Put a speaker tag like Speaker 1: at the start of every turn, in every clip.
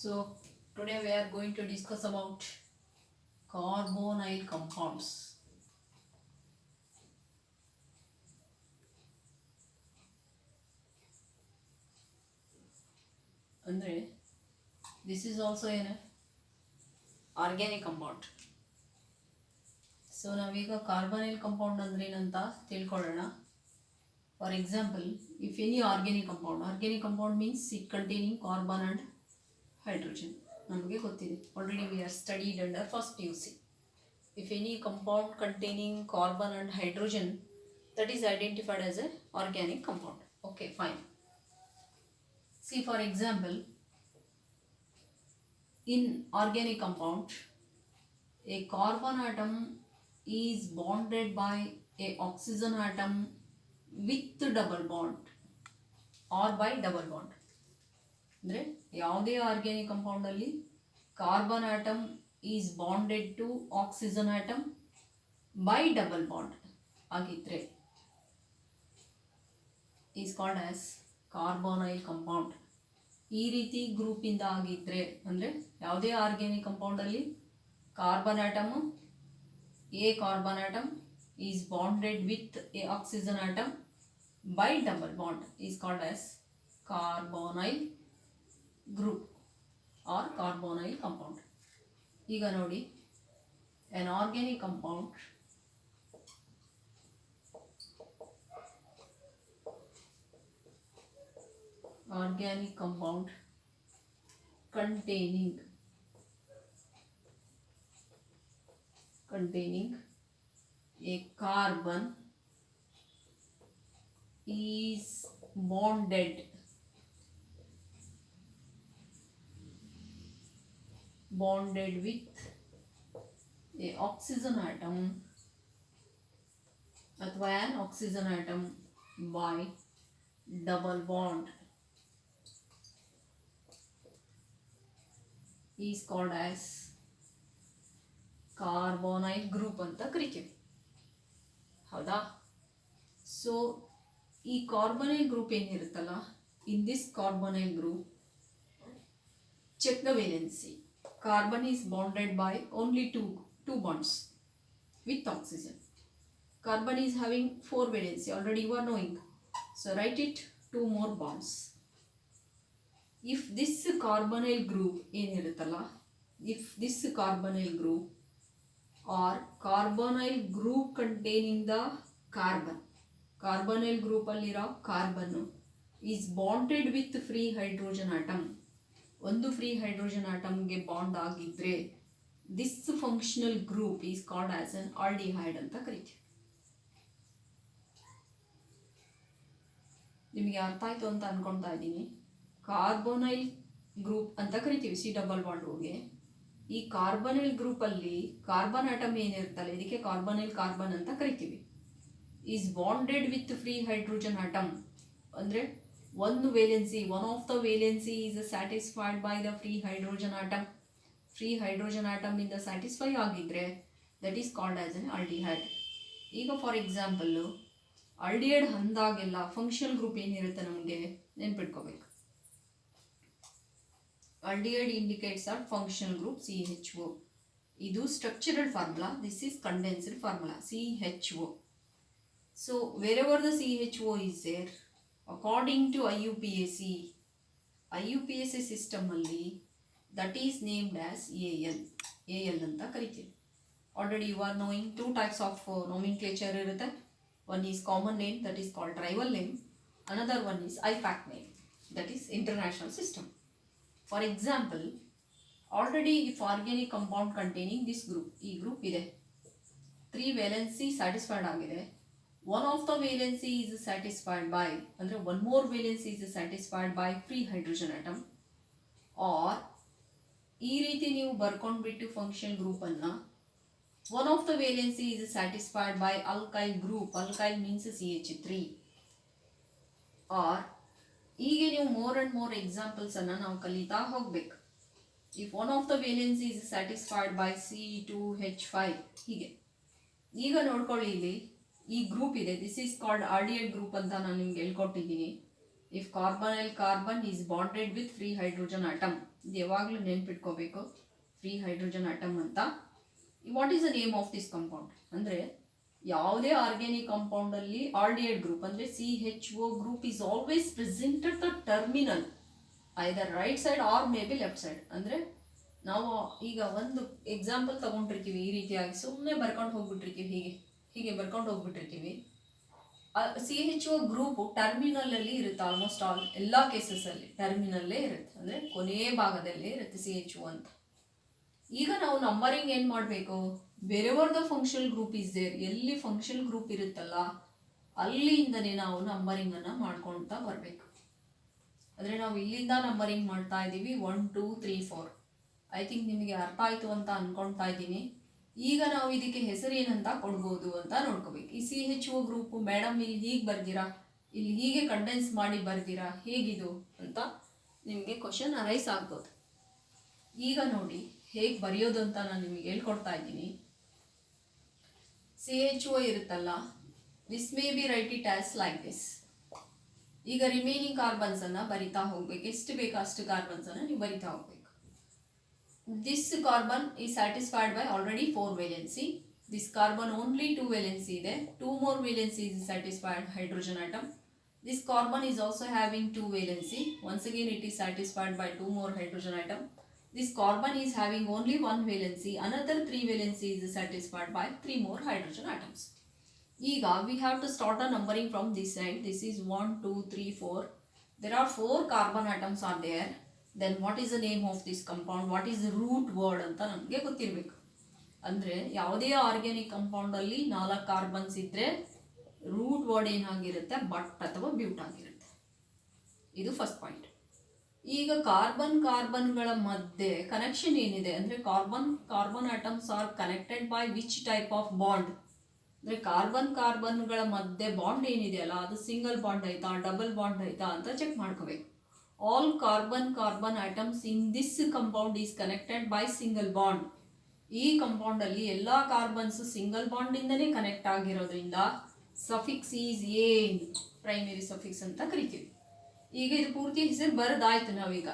Speaker 1: So today we are going to discuss about carbonyl compounds. Andre this is also an organic compound. So ನಾವೀಗ carbonyl compound ಅಂದ್ರೆ ಏನಂತ ತಿಳ್ಕೊಳ್ಳೋಣ. For example, if any organic compound means it containing carbon and hydrogen. ನಮಗೆ ಗೊತ್ತಿದೆ, already we are studied under first PUC. If any compound containing carbon and hydrogen, that is identified as an organic compound. Okay, fine. See, for example, in organic compound, a carbon atom is bonded by a oxygen atom with double bond or by double bond. ಅಂದರೆ ಯಾವುದೇ organic ಕಂಪೌಂಡಲ್ಲಿ carbon atom is bonded to oxygen atom by double bond ಆಗಿದ್ರೆ is called as carbonyl compound. ಈ ರೀತಿ ಗ್ರೂಪಿಂದ ಆಗಿದ್ರೆ ಅಂದರೆ ಯಾವುದೇ ಆರ್ಗ್ಯಾನಿಕ್ ಕಂಪೌಂಡಲ್ಲಿ carbon atom carbon atom is bonded with a oxygen atom by double bond is called as carbonyl group or carbonyl compound. ಈಗ ನೋಡಿ, an organic compound containing a carbon is bonded with a oxygen atom ಅಥವಾ an oxygen atom by double bond is called as carbonyl group ಅಂತ ಕರಿತೀವಿ. ಹೌದಾ? So ಈ carbonyl group ಏನಿರುತ್ತಲ್ಲ, in this carbonyl group, check the valency. Carbon is bonded by only two bonds with oxygen. Carbon is having 4 valency, already you are knowing. So write it, 2 more bonds. If this carbonyl group or carbonyl group containing the carbonyl group alliro carbon is bonded with free hydrogen atom, ಒಂದು free hydrogen ಆಟಮ್ಗೆ bond ಆಗಿದ್ರೆ this functional group is called as an aldehyde ಅಂತ ಕರಿತೀವಿ. ನಿಮಗೆ ಅರ್ಥ ಆಯ್ತು ಅಂತ ಅನ್ಕೊಳ್ತಾ ಇದ್ದೀನಿ. ಕಾರ್ಬೊನೈಲ್ group ಅಂತ ಕರಿತೀವಿ ಸಿ ಡಬಲ್ ಬಾಂಡ್ ಹೋಗಿ. ಈ ಕಾರ್ಬೊನೈಲ್ ಗ್ರೂಪಲ್ಲಿ ಕಾರ್ಬನ್ ಆಟಮ್ ಏನಿರುತ್ತಲ್ಲ, ಇದಕ್ಕೆ ಕಾರ್ಬನ್ ಅಂತ ಕರಿತೀವಿ. Is bonded with free hydrogen atom ಅಂದರೆ one of the valency is satisfied by the free hydrogen atom ಇಂದ ಸ್ಯಾಟಿಸ್ಫೈ ಆಗಿದ್ರೆ that is called as an aldehyde. ಈಗ ಫಾರ್ ಎಕ್ಸಾಂಪಲ್ ಆಲ್ಡಿಹೈಡ್ ಅಂದಾಗೆಲ್ಲ ಫಂಕ್ಷನಲ್ ಗ್ರೂಪ್ ಏನಿರುತ್ತೆ ನಮಗೆ ನೆನ್ಪಿಟ್ಕೋಬೇಕು. Aldehyde indicates or functional group CHO. ಇದು structural formula, this is condensed formula CHO. So wherever the CHO is there, according to IUPAC system ಅಲ್ಲಿ that is named as AL ಅಂತ ಕರಿತೀವಿ. Already you are knowing 2 types of nomenclature ಇರುತ್ತೆ. One is common name, that is called tribal name. Another one is IPAC name, that is international system. For example, already if organic compound containing this group, ಈ group ಇದೆ, 3 valency satisfied ಆಗಿದೆ, one of the valency is satisfied by, ಅಂದರೆ one more valency is satisfied by free hydrogen atom, or ಈ ರೀತಿ ನೀವು ಬರ್ಕೊಂಡ್ಬಿಟ್ಟು function group ಅನ್ನ one of the valency is satisfied by alkyl group, alkyl means CH3, or ಹೀಗೆ ನೀವು more and more examples ಅನ್ನ ನಾವು ಕಲಿತಾ ಹೋಗ್ಬೇಕು. if one of the valency is satisfied by C2H5 ಹೀಗೆ. ಈಗ ನೋಡ್ಕೊಳ್ಳಿ, ಇಲ್ಲಿ ಈ ಗ್ರೂಪ್ ಇದೆ, this is called aldehyde group ಅಂತ ನಾನು ನಿಮ್ಗೆ ಹೇಳ್ಕೊಟ್ಟಿದ್ದೀನಿ. If carbonyl carbon is bonded with free hydrogen atom, ಇದು ಯಾವಾಗಲೂ ನೆನ್ಪಿಟ್ಕೋಬೇಕು, ಫ್ರೀ ಹೈಡ್ರೋಜನ್ ಆಟಮ್ ಅಂತ. What is the name of this compound ಅಂದರೆ, ಯಾವುದೇ ಆರ್ಗ್ಯಾನಿಕ್ ಕಾಂಪೌಂಡಲ್ಲಿ ಆಲ್ಡಿಹೈಡ್ ಗ್ರೂಪ್ ಅಂದರೆ CHO group is always present at the terminal, either right side or may be left side. ಅಂದರೆ ನಾವು ಈಗ ಒಂದು ಎಕ್ಸಾಂಪಲ್ ತಗೊಂಡಿರ್ತೀವಿ, ಈ ರೀತಿಯಾಗಿ ಸುಮ್ಮನೆ ಬರ್ಕೊಂಡು ಹೋಗ್ಬಿಟ್ಟಿರ್ತೀವಿ, ಹೀಗೆ ಬರ್ಕೊಂಡು ಹೋಗ್ಬಿಟ್ಟಿರ್ತೀವಿ. CHO ಗ್ರೂಪು ಟರ್ಮಿನಲಲ್ಲಿ ಇರುತ್ತೆ, ಆಲ್ಮೋಸ್ಟ್ ಆಲ್ ಎಲ್ಲ ಕೇಸಸಲ್ಲಿ ಟರ್ಮಿನಲ್ಲೇ ಇರುತ್ತೆ, ಅಂದರೆ ಕೊನೆಯ ಭಾಗದಲ್ಲೇ ಇರುತ್ತೆ CHO ಅಂತ. ಈಗ ನಾವು ನಂಬರಿಂಗ್ ಏನು ಮಾಡಬೇಕು, wherever the functional group is there, ಎಲ್ಲಿ ಫಂಕ್ಷನಲ್ ಗ್ರೂಪ್ ಇರುತ್ತಲ್ಲ ಅಲ್ಲಿಂದನೇ ನಾವು ನಂಬರಿಂಗನ್ನು ಮಾಡ್ಕೊಳ್ತಾ ಬರಬೇಕು. ಅಂದರೆ ನಾವು ಇಲ್ಲಿಂದ ನಂಬರಿಂಗ್ ಮಾಡ್ತಾ ಇದ್ದೀವಿ 1 2 3 4. ಐ ಥಿಂಕ್ ನಿಮಗೆ ಅರ್ಥ ಆಯಿತು ಅಂತ ಅಂದ್ಕೊಳ್ತಾ ಇದ್ದೀನಿ. ಈಗ ನಾವು ಇದಕ್ಕೆ ಹೆಸರು ಏನಂತ ಕೊಡ್ಬೋದು ಅಂತ ನೋಡ್ಕೋಬೇಕು. ಈ CHO ಗ್ರೂಪು ಮೇಡಮ್ ಇಲ್ಲಿ ಹೀಗೆ ಬರ್ದಿರಾ, ಇಲ್ಲಿ ಹೀಗೆ ಕಂಡೆನ್ಸ್ ಮಾಡಿ ಬರ್ದಿರಾ, ಹೇಗಿದು ಅಂತ ನಿಮಗೆ ಕ್ವಶನ್ ಅರೈಸ್ ಆಗ್ಬೋದು. ಈಗ ನೋಡಿ ಹೇಗೆ ಬರೆಯೋದು ಅಂತ ನಾನು ನಿಮಗೆ ಹೇಳ್ಕೊಡ್ತಾ ಇದ್ದೀನಿ. CHO ಇರುತ್ತಲ್ಲ, this may be right it as like this. ಈಗ ರಿಮೈನಿಂಗ್ ಕಾರ್ಬನ್ಸನ್ನು ಬರಿತಾ ಹೋಗ್ಬೇಕು, ಎಷ್ಟು ಬೇಕು ಅಷ್ಟು ಕಾರ್ಬನ್ಸನ್ನು ನೀವು ಬರಿತಾ ಹೋಗ್ಬೇಕು. This carbon is satisfied by already 4 valency. This carbon only 2 valency ಇದೆ, 2 more valency is satisfied hydrogen atom. This carbon is also having 2 valency. Once again it is satisfied by 2 more hydrogen atom. This carbon is having only 1 valency. Another 3 valency is satisfied by 3 more hydrogen atoms. ಈಗ we have to start the numbering from this side. This is 1 2 3 4. There are 4 carbon atoms are there. Then what is the name of this compound? What is the root word ಅಂತ ನಮಗೆ ಗೊತ್ತಿರಬೇಕು. ಅಂದರೆ ಯಾವುದೇ organic ಕಂಪೌಂಡಲ್ಲಿ 4 carbons ಇದ್ದರೆ root word ಏನಾಗಿರುತ್ತೆ, but ಅಥವಾ ಬ್ಯೂಟ್ ಆಗಿರುತ್ತೆ. ಇದು ಫಸ್ಟ್ ಪಾಯಿಂಟ್. ಈಗ ಕಾರ್ಬನ್ಗಳ ಮಧ್ಯೆ ಕನೆಕ್ಷನ್ ಏನಿದೆ ಅಂದರೆ, carbon atoms are connected by which type of bond. ಅಂದರೆ ಕಾರ್ಬನ್ಗಳ ಮಧ್ಯೆ ಬಾಂಡ್ ಏನಿದೆಯಲ್ಲ ಅದು ಸಿಂಗಲ್ ಬಾಂಡ್ ಆಯಿತಾ, ಡಬಲ್ ಬಾಂಡ್ ಆಯಿತಾ ಅಂತ ಚೆಕ್ ಮಾಡ್ಕೋಬೇಕು. All carbon atoms in this compound is connected by single bond. ಈ ಕಂಪೌಂಡಲ್ಲಿ ಎಲ್ಲ ಕಾರ್ಬನ್ಸ್ ಸಿಂಗಲ್ ಬಾಂಡಿಂದನೇ ಕನೆಕ್ಟ್ ಆಗಿರೋದ್ರಿಂದ ಸಫಿಕ್ಸ್ ಈಸ್ ಏನ್, ಪ್ರೈಮರಿ ಸಫಿಕ್ಸ್ ಅಂತ ಕರಿತೀವಿ. ಈಗ ಇದು ಪೂರ್ತಿ ಹೆಸರು ಬರೆದಾಯ್ತು ನಾವೀಗ.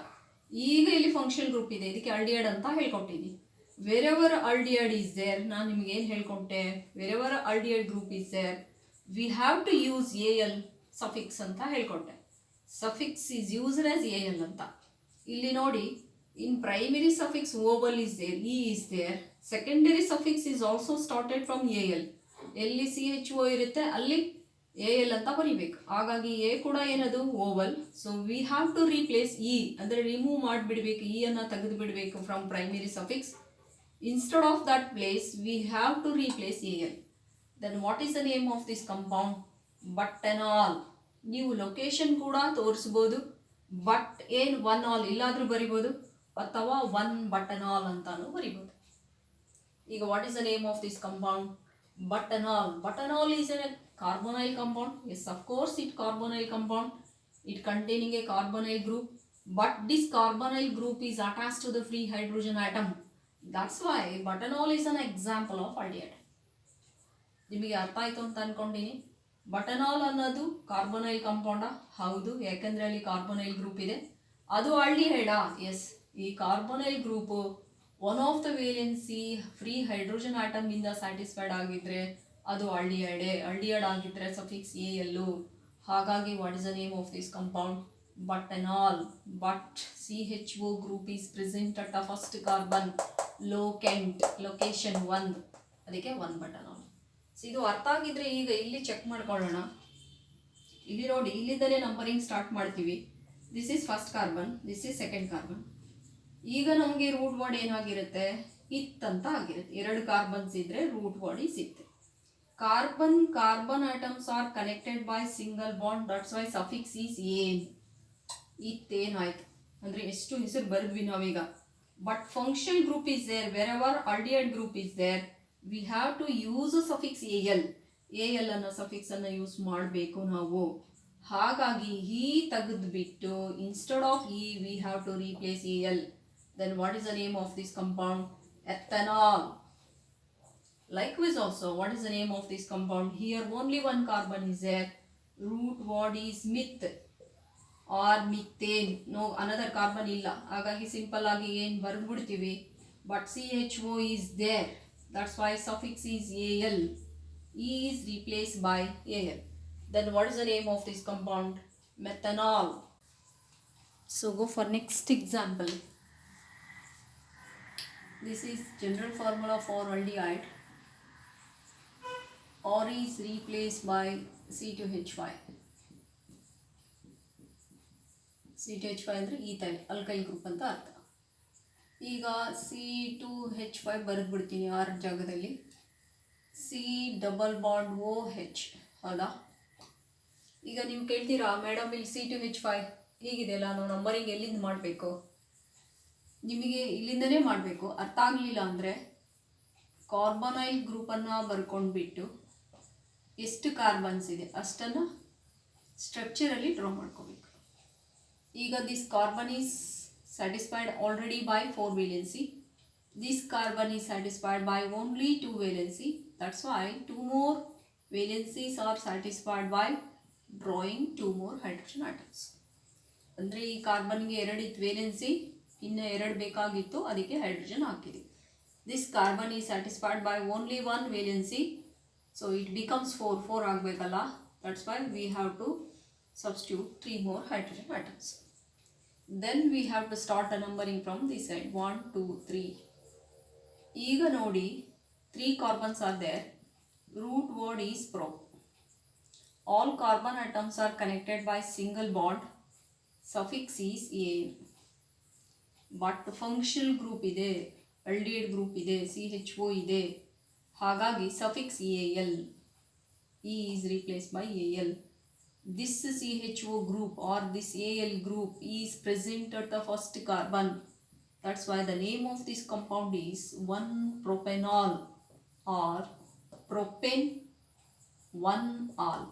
Speaker 1: ಈಗ ಇಲ್ಲಿ ಫಂಕ್ಷನಲ್ ಗ್ರೂಪ್ ಇದೆ, ಇದಕ್ಕೆ ಆಲ್ಡಿಹೈಡ್ ಅಂತ ಹೇಳ್ಕೊಟ್ಟಿದ್ದೀನಿ. ವೆರೆವರ್ ಆಲ್ಡಿಹೈಡ್ ಈಸ್ ದೇರ್, ನಾನು ನಿಮ್ಗೆ ಏನು ಹೇಳ್ಕೊಟ್ಟೆ, wherever aldehyde group is there we have to use AL suffix ಅಂತ ಹೇಳ್ಕೊಟ್ಟೆ. Suffix is used as AL ಅಂತ. ಇಲ್ಲಿ ನೋಡಿ, ಇನ್ ಪ್ರೈಮರಿ ಸಫಿಕ್ಸ್ ಓವಲ್ is there, E is there. Secondary suffix is also started from AL. ಎಲ್ಲಿ CHO ಇರುತ್ತೆ ಅಲ್ಲಿ AL ಅಂತ ಬರೀಬೇಕು. ಹಾಗಾಗಿ A ಕೂಡ ಏನದು ಓವಲ್. So we have to replace E, ಅಂದರೆ ರಿಮೂವ್ ಮಾಡಿಬಿಡ್ಬೇಕು, E ಅನ್ನು ತೆಗೆದು ಬಿಡಬೇಕು from primary suffix. Instead of that place we have to replace AL. Then what is the name of this compound? Butanal. ನೀವು ಲೊಕೇಶನ್ ಕೂಡ ತೋರಿಸ್ಬೋದು, ಬಟ್ ಏನು 1 all ಇಲ್ಲಾದರೂ ಬರಿಬೋದು, ಅಥವಾ 1 ಬಟನಾಲ್ ಅಂತಾನು ಬರಿಬೋದು. ಈಗ what is the name of this compound? Butanal. Butanal is a carbonyl compound. Yes, of course it carbonyl compound. It containing a carbonyl group, but this carbonyl group is attached to the free hydrogen atom. That's why butanol is an example of aldehyde. ನಿಮಗೆ ಅರ್ಥ ಆಯಿತು ಅಂತ ಅಂದ್ಕೊಂಡಿನಿ. ಬಟನಾಲ್ ಅನ್ನೋದು ಕಾರ್ಬೊನೈಲ್ ಕಂಪೌಂಡಾ? ಹೌದು, ಯಾಕಂದರೆ ಅಲ್ಲಿ ಕಾರ್ಬೊನೈಲ್ group ಇದೆ. ಅದು ಆಲ್ಡಿಹೈಡಾ? ಎಸ್. ಈ carbonyl group one of the valency free hydrogen atom ಇಂದ ಸ್ಯಾಟಿಸ್ಫೈಡ್ ಆಗಿದ್ರೆ ಅದು ಆಲ್ಡಿಹೈಡ್ ಆಗಿದ್ರೆ ಸಫಿಕ್ಸ್ AL. ಹಾಗಾಗಿ what is the name of this compound? Butanal. But CHO group is present at the first carbon locant, location 1, ಅದಕ್ಕೆ 1 ಬಟನಾಲ್. ಇದು ಅರ್ಥ ಆಗಿದ್ರೆ ಈಗ ಇಲ್ಲಿ ಚೆಕ್ ಮಾಡ್ಕೊಳ್ಳೋಣ. ಇಲ್ಲಿ ನೋಡಿ, ಇಲ್ಲಿಂದಲೇ ನಂಬರಿಂಗ್ ಸ್ಟಾರ್ಟ್ ಮಾಡ್ತೀವಿ. This is first carbon, this is second carbon. ಈಗ ನಮಗೆ ರೂಟ್ ವರ್ಡ್ ಏನಾಗಿರುತ್ತೆ? ಇತ್ ಅಂತ ಆಗಿರುತ್ತೆ. 2 ಕಾರ್ಬನ್ಸ್ ಇದ್ರೆ root word is eth. Carbon atoms are connected by single bond, that's why suffix is ane. ಇತ್ತೇನಾಯ್ತು ಅಂದರೆ ಎಷ್ಟು ಹೆಸರು ಬರೆದ್ವಿ ನಾವೀಗ. But functional group is there, wherever aldehyde group is there we have to use suffix AL. AL ಅನ್ನೋ suffix ಅನ್ನು use ಮಾಡಬೇಕು ನಾವು. ಹಾಗಾಗಿ ಈ ತೆಗೆದುಬಿಟ್ಟು instead of E we have to replace AL. Then what is the name of this compound? ethanol. Likewise also, what is the name of this compound? Here only 1 carbon is there. Root word is meth. Or methane. No another carbon ಇಲ್ಲ, ಹಾಗಾಗಿ simple ಆಗಿ ಏನು ಬರೆದ್ಬಿಡ್ತೀವಿ, but CHO is there, that's why suffix is AL. E is replaced by AL. Then what is the name of this compound? Methanol. So go for next example. This is general formula for aldehyde. R is replaced by C2H5. C2H5 ಅಂದರೆ ethyl alkyl group ಅಂತ ಅರ್ಥ. ಈಗ C2H5 ಬರೆದ್ಬಿಡ್ತೀನಿ R ಜಾಗದಲ್ಲಿ. C double bond OH, ಹೌದಾ? ಈಗ ನೀವು ಕೇಳ್ತೀರಾ madam ಇಲ್ಲಿ C2H5 ಹೀಗಿದೆಯಲ್ಲ, ನಾವು ನಂಬರಿಂಗ್ ಎಲ್ಲಿಂದ ಮಾಡಬೇಕು? ನಿಮಗೆ ಇಲ್ಲಿಂದನೇ ಮಾಡಬೇಕು. ಅರ್ಥ ಆಗಲಿಲ್ಲ ಅಂದರೆ ಕಾರ್ಬನೈಲ್ ಗ್ರೂಪನ್ನು ಬರ್ಕೊಂಡ್ಬಿಟ್ಟು ಎಷ್ಟು ಕಾರ್ಬನ್ಸ್ ಇದೆ ಅಷ್ಟನ್ನು ಸ್ಟ್ರಕ್ಚರಲ್ಲಿ ಡ್ರಾ ಮಾಡ್ಕೋಬೇಕು. ಈಗ this carbon is satisfied already by 4 valency. This carbon is satisfied by only 2 valency. That's why 2 more valencies are satisfied by drawing 2 more hydrogen atoms. ಅಂದರೆ ಈ ಕಾರ್ಬನ್ಗೆ 2 ಇತ್ತು ವೇಲೆನ್ಸಿ, ಇನ್ನು 2 ಬೇಕಾಗಿತ್ತು, ಅದಕ್ಕೆ ಹೈಡ್ರೋಜನ್ ಹಾಕಿದ್ವಿ. This carbon is satisfied by only 1 valency, so it becomes 4 ಆಗಬೇಕಲ್ಲ. That's why we have to substitute 3 more hydrogen atoms. Then we have to start the numbering from this side. 1 2 3. ಈಗ ನೋಡಿ 3 carbons are there. Root word is pro. All carbon atoms are connected by single bond. Suffix is AN. But functional group ಇದೆ, aldehyde group ಇದೆ, CHO ಇದೆ, ಹಾಗಾಗಿ suffix AL. E is replaced by AL. This CHO group or this AL group is present at the first carbon. That's why the name of this compound is 1-propanol or propane 1-ol.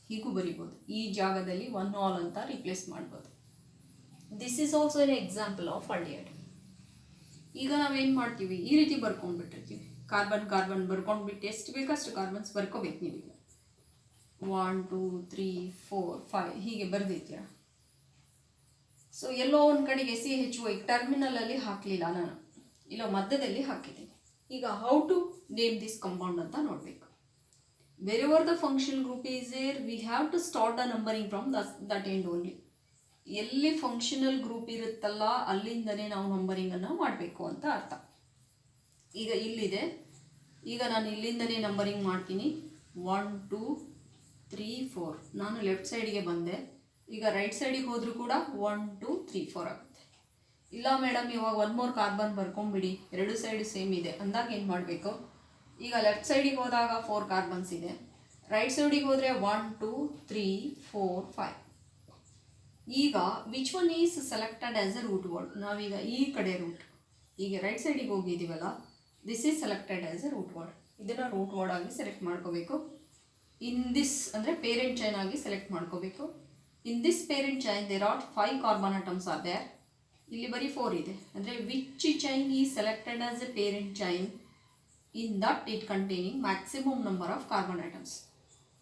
Speaker 1: ಹೀಗೂ ಬರಿಬೋದು. ಈ ಜಾಗದಲ್ಲಿ 1-ol ಅಂತ replace ಮಾಡ್ಬೋದು. This is also an example of aldehyde. ಈಗ ನಾವೇನು ಮಾಡ್ತೀವಿ, ಈ ರೀತಿ ಬರ್ಕೊಂಡ್ಬಿಟ್ಟಿರ್ತೀವಿ. ಕಾರ್ಬನ್ ಬರ್ಕೊಂಡ್ಬಿಟ್ಟು ಎಷ್ಟು ಬೇಕಷ್ಟು ಕಾರ್ಬನ್ಸ್ ಬರ್ಕೋಬೇಕು. ನೀವೀಗ 1 2 3 4 5 ಹೀಗೆ ಬರೆದಿರ್ತೀರ. ಸೊ ಎಲ್ಲೋ ಒಂದು ಕಡೆಗೆ CHO ಈಗ ಟರ್ಮಿನಲಲ್ಲಿ ಹಾಕಲಿಲ್ಲ ನಾನು, ಇಲ್ಲೋ ಮಧ್ಯದಲ್ಲಿ ಹಾಕಿದ್ದೀನಿ. ಈಗ how to name this compound ಅಂತ ನೋಡಬೇಕು. Wherever the function group is there, we have to start the numbering from that end only. ಎಲ್ಲಿ ಫಂಕ್ಷನಲ್ ಗ್ರೂಪ್ ಇರುತ್ತಲ್ಲ ಅಲ್ಲಿಂದನೇ ನಾವು ನಂಬರಿಂಗನ್ನು ಮಾಡಬೇಕು ಅಂತ ಅರ್ಥ. ಈಗ ಇಲ್ಲಿದೆ, ಈಗ ನಾನು ಇಲ್ಲಿಂದನೇ ನಂಬರಿಂಗ್ ಮಾಡ್ತೀನಿ. 1 2 3 4. ನಾನು ಲೆಫ್ಟ್ ಸೈಡಿಗೆ ಬಂದೆ. ಈಗ ರೈಟ್ ಸೈಡಿಗೆ ಹೋದರೂ ಕೂಡ 1 2 3 4 ಆಗುತ್ತೆ. ಇಲ್ಲ ಮೇಡಮ್ ಇವಾಗ 1 more ಕಾರ್ಬನ್ ಬರ್ಕೊಂಬಿಡಿ, 2 ಸೈಡ್ ಸೇಮ್ ಇದೆ ಅಂದಾಗ ಏನು ಮಾಡಬೇಕು? ಈಗ ಲೆಫ್ಟ್ ಸೈಡಿಗೆ ಹೋದಾಗ 4 ಕಾರ್ಬನ್ಸ್ ಇದೆ, ರೈಟ್ ಸೈಡಿಗೆ ಹೋದರೆ 1 2 3 4 5. ಈಗ which one is selected as a root word? ನಾವೀಗ ಈ ಕಡೆ ರೂಟ್, ಈಗ ರೈಟ್ ಸೈಡಿಗೆ ಹೋಗಿದ್ದೀವಲ್ಲ, this is selected as a root word. ಇದನ್ನು ರೂಟ್ ವರ್ಡ್ ಆಗಿ ಸೆಲೆಕ್ಟ್ ಮಾಡ್ಕೋಬೇಕು. ಇನ್ ದಿಸ್ ಅಂದರೆ ಪೇರೆಂಟ್ ಚೈನ್ ಆಗಿ ಸೆಲೆಕ್ಟ್ ಮಾಡ್ಕೋಬೇಕು. In this parent chain there are 5 carbon atoms are there. ಇಲ್ಲಿ ಬರೀ 4 ಇದೆ. ಅಂದರೆ which chain is selected as a parent chain in that it containing maximum number of carbon atoms.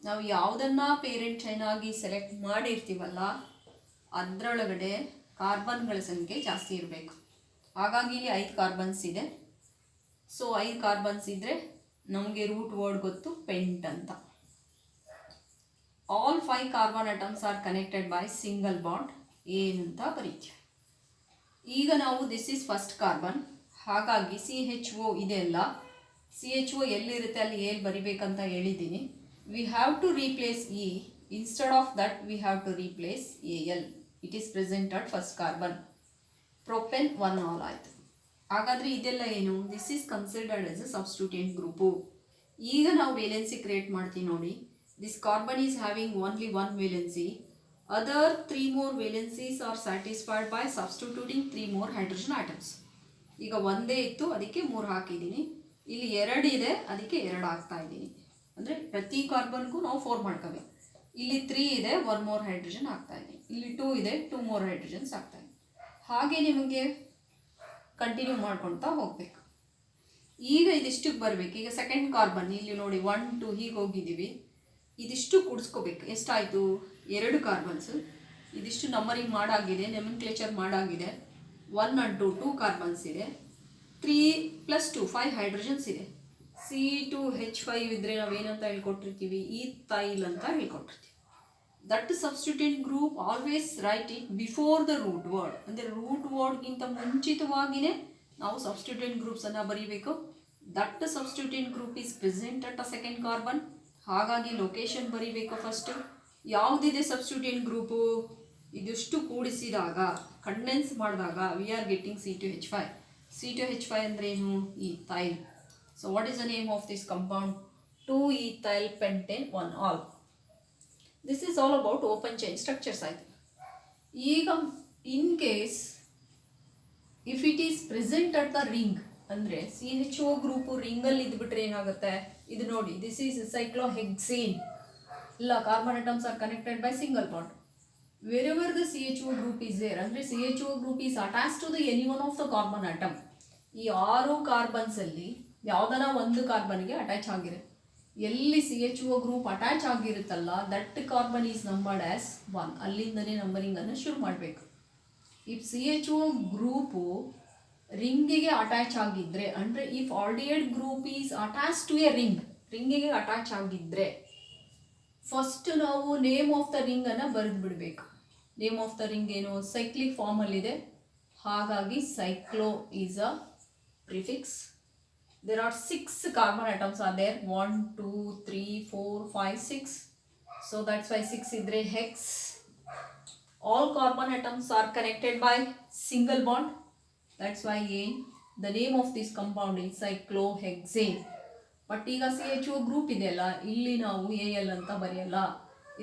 Speaker 1: ನಾವು ಯಾವುದನ್ನು parent chain ಆಗಿ select ಮಾಡಿರ್ತೀವಲ್ಲ ಅದರೊಳಗಡೆ ಕಾರ್ಬನ್ಗಳ ಸಂಖ್ಯೆ ಜಾಸ್ತಿ ಇರಬೇಕು. ಹಾಗಾಗಿ ಇಲ್ಲಿ 5 ಕಾರ್ಬನ್ಸ್ ಇದೆ. ಸೊ 5 ಕಾರ್ಬನ್ಸ್ ಇದ್ದರೆ ನಮಗೆ ರೂಟ್ ವರ್ಡ್ ಗೊತ್ತು, ಪೆಂಟ್ ಅಂತ. All 5 carbon atoms are connected by single bond, ಏನಂತ ಬರೀತೀವಿ. ಈಗ ನಾವು ದಿಸ್ ಈಸ್ ಫಸ್ಟ್ ಕಾರ್ಬನ್, ಹಾಗಾಗಿ CHO ಇದೆ ಅಲ್ಲ, CHO ಎಲ್ಲಿರುತ್ತೆ ಅಲ್ಲಿ ಏಲ್ ಬರಿಬೇಕಂತ ಹೇಳಿದ್ದೀನಿ. We have to replace E. Instead of that we have to replace AL. It is present at first carbon. Propan 1-ol ಆಯಿತು. ಹಾಗಾದರೆ ಇದೆಲ್ಲ ಏನು? This is considered as a substituent group. ಈಗ ನಾವು ವೇಲೆನ್ಸಿ ಕ್ರಿಯೇಟ್ ಮಾಡ್ತೀವಿ ನೋಡಿ. This carbon is having only 1 valency. Other 3 more valencies are satisfied by substituting 3 more hydrogen atoms. ಈಗ ಒಂದೇ ಇತ್ತು ಅದಕ್ಕೆ 3 ಹಾಕಿದ್ದೀನಿ. ಇಲ್ಲಿ 2 ಇದೆ ಅದಕ್ಕೆ 2 ಹಾಕ್ತಾ ಇದ್ದೀನಿ. ಅಂದರೆ ಪ್ರತಿ ಕಾರ್ಬನ್ಗೂ ನಾವು 4 ಮಾಡ್ಕೋಬೇಕು. ಇಲ್ಲಿ 3 ಇದೆ, 1 more ಹೈಡ್ರೋಜನ್ ಹಾಕ್ತಾ ಇದ್ದೀನಿ. ಇಲ್ಲಿ 2 ಇದೆ, 2 more ಹೈಡ್ರೋಜನ್ಸ್ ಹಾಕ್ತಾ ಇದ್ದೀನಿ. ಹಾಗೆ ನಿಮಗೆ ಕಂಟಿನ್ಯೂ ಮಾಡ್ಕೊಳ್ತಾ ಹೋಗಬೇಕು. ಈಗ ಇದಿಷ್ಟಕ್ಕೆ ಬರಬೇಕು. ಈಗ ಸೆಕೆಂಡ್ ಕಾರ್ಬನ್ ಇಲ್ಲಿ ನೋಡಿ 1 2 ಹೀಗೆ ಹೋಗಿದ್ದೀವಿ. ಇದಿಷ್ಟು ಕೂಡಿಸ್ಕೋಬೇಕು. ಎಷ್ಟಾಯಿತು? 2 ಕಾರ್ಬನ್ಸು. ಇದಿಷ್ಟು ನಂಬರಿಂಗ್ ಮಾಡಾಗಿದೆ, ನೆಮನ್ಕ್ಲೇಚರ್ ಮಾಡಾಗಿದೆ. 1 and 2 ಕಾರ್ಬನ್ಸ್ ಇದೆ, 3 + 2 5 ಹೈಡ್ರೋಜನ್ಸ್ ಇದೆ. C2H5 ಇದ್ರೆ ನಾವೇನಂತ ಹೇಳ್ಕೊಟ್ಟಿರ್ತೀವಿ, ಈಥೈಲ್ ಅಂತ ಹೇಳ್ಕೊಟ್ಟಿರ್ತೀವಿ. That substituent group always write it before the root word. ಅಂದರೆ ರೂಟ್ ವರ್ಡ್ಗಿಂತ ಮುಂಚಿತವಾಗಿಯೇ ನಾವು ಸಬ್ಸ್ಟಿಟ್ಯೂಯೆಂಟ್ ಗ್ರೂಪ್ಸನ್ನು ಬರೀಬೇಕು. ದಟ್ substituent group is present at a second carbon. ಹಾಗಾಗಿ ಲೊಕೇಶನ್ ಬರೀಬೇಕು ಫಸ್ಟು. ಯಾವುದಿದೆ ಸಬ್ಸ್ಟಿಟ್ಯೂಯೆಂಟ್ ಗ್ರೂಪು, ಇದಿಷ್ಟು ಕೂಡಿಸಿದಾಗ ಕಂಡೆನ್ಸ್ ಮಾಡಿದಾಗ we are getting C2H5. C2H5 ಅಂದ್ರೇನು, ethyl. So what is the name of this compound? 2-ethyl pentane 1-ol. This is all about open chain structures ಆಯಿತು. ಈಗ ಇನ್ case if it is present at the ring, ಅಂದರೆ CHO group ರಿಂಗಲ್ಲಿ ಇದ್ಬಿಟ್ರೆ ಏನಾಗುತ್ತೆ, ಇದು ನೋಡಿ, this is cyclohexane. ಇಲ್ಲ, carbon atoms are connected by single bond. Wherever the CHO group is there, ಅಂದರೆ CHO group is attach to the any one of the carbon atom. ಈ 6 ಕಾರ್ಬನ್ಸಲ್ಲಿ ಯಾವುದನ್ನ ಒಂದು ಕಾರ್ಬನ್ಗೆ ಅಟ್ಯಾಚ್ ಆಗಿರುತ್ತೆ. ಎಲ್ಲಿ CHO ಗ್ರೂಪ್ ಅಟ್ಯಾಚ್ ಆಗಿರುತ್ತಲ್ಲ, that carbon is numbered as 1. ಅಲ್ಲಿಂದನೇ ನಂಬರಿಂಗನ್ನು ಶುರು ಮಾಡಬೇಕು. ಇಫ್ CHO ಗ್ರೂಪು ರಿಂಗಿಗೆ ಅಟ್ಯಾಚ್ ಆಗಿದ್ದರೆ, ಅಂದರೆ if aldehyde group is attach to a ring, ರಿಂಗಿಗೆ ಅಟ್ಯಾಚ್ ಆಗಿದ್ದರೆ ಫಸ್ಟ್ ನಾವು ನೇಮ್ ಆಫ್ ದ ರಿಂಗನ್ನು ಬರೆದು ಬಿಡಬೇಕು. ನೇಮ್ ಆಫ್ ದ ರಿಂಗ್ ಏನು, ಸೈಕ್ಲಿಕ್ ಫಾರ್ಮಲ್ಲಿದೆ, ಹಾಗಾಗಿ cyclo is a prefix. There are 6 carbon atoms are there, 1 2 3 4 5 6. So that's why 6 idre hex. All carbon atoms are connected by single bond. That's why the name of this compound is cyclohexane. But ಈಗ CHO group ಇದೆಯಲ್ಲ, ಇಲ್ಲಿ ನಾವು AL ಅಂತ ಬರೆಯಲ್ಲ,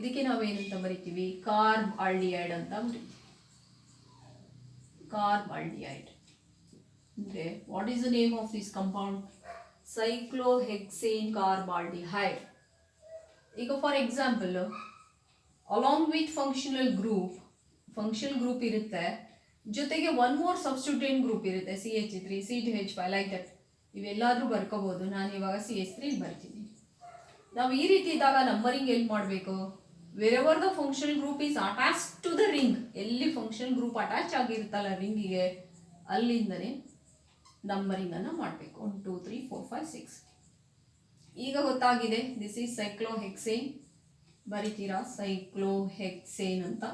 Speaker 1: ಇದಕ್ಕೆ ನಾವೇನಂತ ಬರಿತೀವಿ, carb aldehyde ಅಂತ ಬರಿತೀವಿ. ಕಾರ್ಬ್ ಆಲ್ಡಿಹೈಡ್ ಅಂದರೆ what is the name of this compound? Cyclohexane carbaldehyde. ಈಗ for example, along with functional group ಇರುತ್ತೆ, ಜೊತೆಗೆ 1 more ಸಬ್ಸ್ಟಿಟ್ಯೂಯೆಂಟ್ ಗ್ರೂಪ್ ಇರುತ್ತೆ, CH3 C2H5 ಲೈಕ್ ದಟ್. ಇವೆಲ್ಲಾದರೂ ಬರ್ಕೋಬೋದು. ನಾನು ಇವಾಗ CH3 ಬರ್ತೀನಿ. ನಾವು ಈ ರೀತಿ ಇದ್ದಾಗ ನಂಬರಿಂಗ್ ಎಲ್ಲಿ ಮಾಡಬೇಕು, wherever the functional group is attach to the ring, ಎಲ್ಲಿ ಫಂಕ್ಷನಲ್ ಗ್ರೂಪ್ ಅಟ್ಯಾಚ್ ಆಗಿರುತ್ತಲ್ಲ ರಿಂಗಿಗೆ, ಅಲ್ಲಿಂದನೇ ನಂಬರಿಂಗನ್ನು ಮಾಡಬೇಕು. 1 2 3 4 5 6. ಈಗ ಗೊತ್ತಾಗಿದೆ, ದಿಸ್ ಈಸ್ ಸೈಕ್ಲೋಹೆಕ್ಸೇನ್. ಬರಿತೀರಾ ಸೈಕ್ಲೋಹೆಕ್ಸೇನ್ ಅಂತ.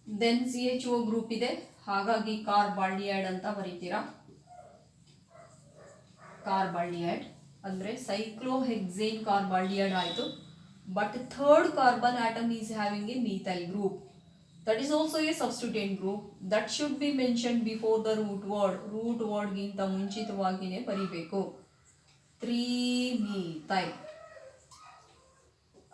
Speaker 1: ದೆನ್ CHO ಗ್ರೂಪ್ ಇದೆ, ಹಾಗಾಗಿ ಕಾರ್ಬಾಲ್ಡಿಹೈಡ್ ಅಂತ ಬರಿತೀರಾ. ಕಾರ್ಬಾಲ್ಡಿಹೈಡ್ ಅಂದರೆ ಸೈಕ್ಲೋಹೆಕ್ಸೇನ್ ಕಾರ್ಬಾಲ್ಡಿಹೈಡ್ ಆಯಿತು. But third carbon atom is having A methyl group. That is also a substituent group. That should be mentioned before the root word. Root word ಗಿಂತ ಮುಂಚಿತವಾಗಿಯೇ ಬರೀಬೇಕು. 3-methyl.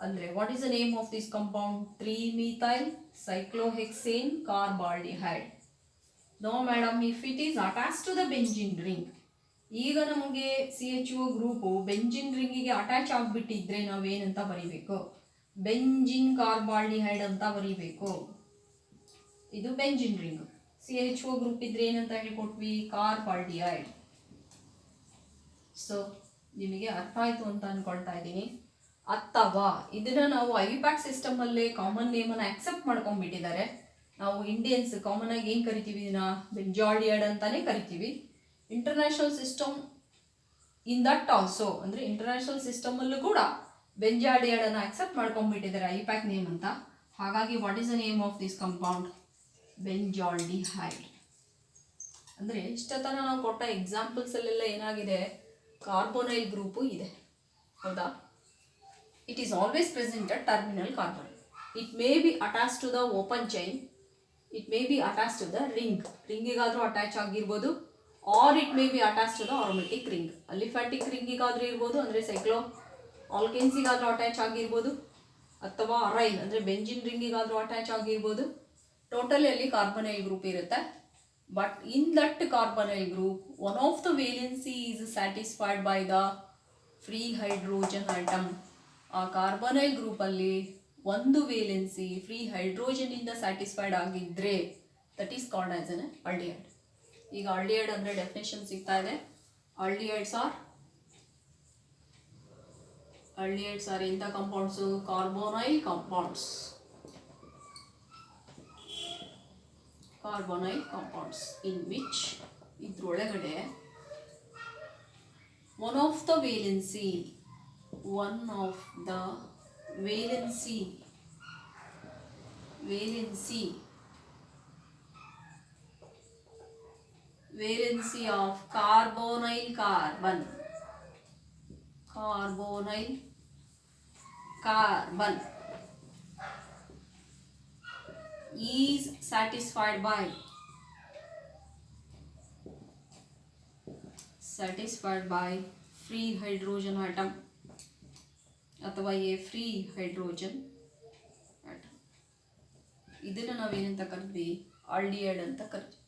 Speaker 1: ಅಂದರೆ what is the name of this compound? 3-methyl cyclohexane carbaldehyde. No madam, if it is attached to the benzene ring. ಈಗ ನಮಗೆ CHO group benzene ರಿಂಗಿಗೆ attach ಆಗಿಬಿಟ್ಟಿದ್ರೆ ನಾವೇನಂತ ಬರೀಬೇಕು, benzene ಕಾರ್ಬಾಲ್ಡಿಹೈಡ್ ಅಂತ ಬರೀಬೇಕು. ಇದು ಬೆಂಜಿನ್ ರಿಂಗ್. CHO ಗ್ರೂಪ್ ಇದ್ರೆ ಏನಂತ ಹೇಳ್ಕೊಟ್ವಿ, ಕಾರ್ಬಾಲ್ಡಿಹೈಡ್. ಸೊ ನಿಮಗೆ ಅರ್ಥ ಆಯಿತು ಅಂತ ಅಂದ್ಕೊಳ್ತಾ ಇದ್ದೀನಿ. ಅಥವಾ ಇದನ್ನು ನಾವು ಐಪ್ಯಾಕ್ ಸಿಸ್ಟಮಲ್ಲೇ ಕಾಮನ್ ನೇಮನ್ನು ಆಕ್ಸೆಪ್ಟ್ ಮಾಡ್ಕೊಂಡ್ಬಿಟ್ಟಿದ್ದಾರೆ. ನಾವು ಇಂಡಿಯನ್ಸ್ ಕಾಮನ್ ಆಗಿ ಏನು ಕರಿತೀವಿ, ಇದನ್ನ ಬೆಂಜಾಲ್ಡಿಹೈಡ್ ಅಂತಾನೆ ಕರಿತೀವಿ. International system in that also, ಅಂದರೆ ಇಂಟರ್ನ್ಯಾಷನಲ್ ಸಿಸ್ಟಮಲ್ಲೂ ಕೂಡ ಬೆಂಜಾಲ್ಡಿಹೈಡನ್ನು ಆಕ್ಸೆಪ್ಟ್ ಮಾಡ್ಕೊಂಡ್ಬಿಟ್ಟಿದ್ದಾರೆ ಐಪ್ಯಾಕ್ ನೇಮ್ ಅಂತ. ಹಾಗಾಗಿ what is the name of this compound? Benzaldehyde. ಅಂದರೆ ಇಷ್ಟತನ ನಾವು ಕೊಟ್ಟ ಎಕ್ಸಾಂಪಲ್ಸಲ್ಲೆಲ್ಲ ಏನಾಗಿದೆ, ಕಾರ್ಬೋನೈಲ್ ಗ್ರೂಪು ಇದೆ, ಹೌದಾ? It is always present at terminal carbon. It may be attach to the open chain, it may be attach to the ring, ರಿಂಗಿಗಾದರೂ attach ಆಗಿರ್ಬೋದು, or it may be attach to the aromatic ring, aliphatic ರಿಂಗಿಗಾದರೂ ಇರ್ಬೋದು, ಅಂದರೆ ಸೈಕ್ಲೋ ಆಲ್ಕೆನ್ಸಿಗಾದರೂ attach ಆಗಿರ್ಬೋದು, ಅಥವಾ aryl ಅಂದರೆ ಬೆಂಜಿನ್ ರಿಂಗಿಗಾದರೂ ಅಟ್ಯಾಚ್ ಆಗಿರ್ಬೋದು. ಟೋಟಲಿ ಅಲ್ಲಿ ಕಾರ್ಬನೈಲ್ ಗ್ರೂಪ್ ಇರುತ್ತೆ. But in that carbonyl group one of the valency is satisfied by the free hydrogen atom. ಆ ಕಾರ್ಬನೈಲ್ ಗ್ರೂಪಲ್ಲಿ ಒಂದು ವೇಲೆನ್ಸಿ ಫ್ರೀ ಹೈಡ್ರೋಜನಿಂದ ಸ್ಯಾಟಿಸ್ಫೈಡ್ ಆಗಿದ್ದರೆ that is called as an aldehyde. ಈಗ ಆಲ್ಡಿಹೈಡ್ ಅಂದರೆ ಡೆಫಿನೇಷನ್ ಸಿಗ್ತಾ ಇದೆ. ಆಲ್ಡಿಹೈಡ್ಸ್ ಆರ್ ಎಂಥ compounds? Carbonyl compounds. carbonyl compounds in which ಇದ್ರೊಳಗಡೆ one of the valency of carbonyl carbon is satisfied by free hydrogen atom ಅಥವಾ a free hydrogen atom. ಇದನ್ನು ನಾವೇನಂತ ಕರಿತೀವಿ? ಆಲ್ಡಿಹೈಡ್ ಅಂತ ಕರಿತೀವಿ.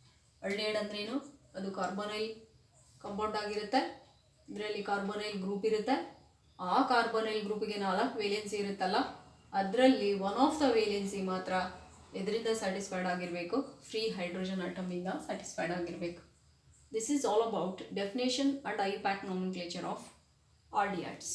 Speaker 1: ಆಲ್ಡಿಹೈಡ್ ಅಂದ್ರೆ ಏನು? ಅದು ಕಾರ್ಬೊನೈಲ್ ಕಾಂಪೌಂಡ್ ಆಗಿರುತ್ತೆ. ಇದರಲ್ಲಿ ಕಾರ್ಬೊನೈಲ್ ಗ್ರೂಪ್ ಇರುತ್ತೆ. ಆ ಕಾರ್ಬೊನೈಲ್ ಗ್ರೂಪ್ಗೆ 4 ವೇಲೆನ್ಸಿ ಇರುತ್ತಲ್ಲ, ಅದರಲ್ಲಿ ಒನ್ ಆಫ್ ದ ವೇಲೆನ್ಸಿ ಮಾತ್ರ ಇದರಿಂದ ಸ್ಯಾಟಿಸ್ಫೈಡ್ ಆಗಿರಬೇಕು, ಫ್ರೀ ಹೈಡ್ರೋಜನ್ ಆಟಮಿಂದ ಸ್ಯಾಟಿಸ್ಫೈಡ್ ಆಗಿರಬೇಕು. This is all about definition and IUPAC nomenclature of aldehydes.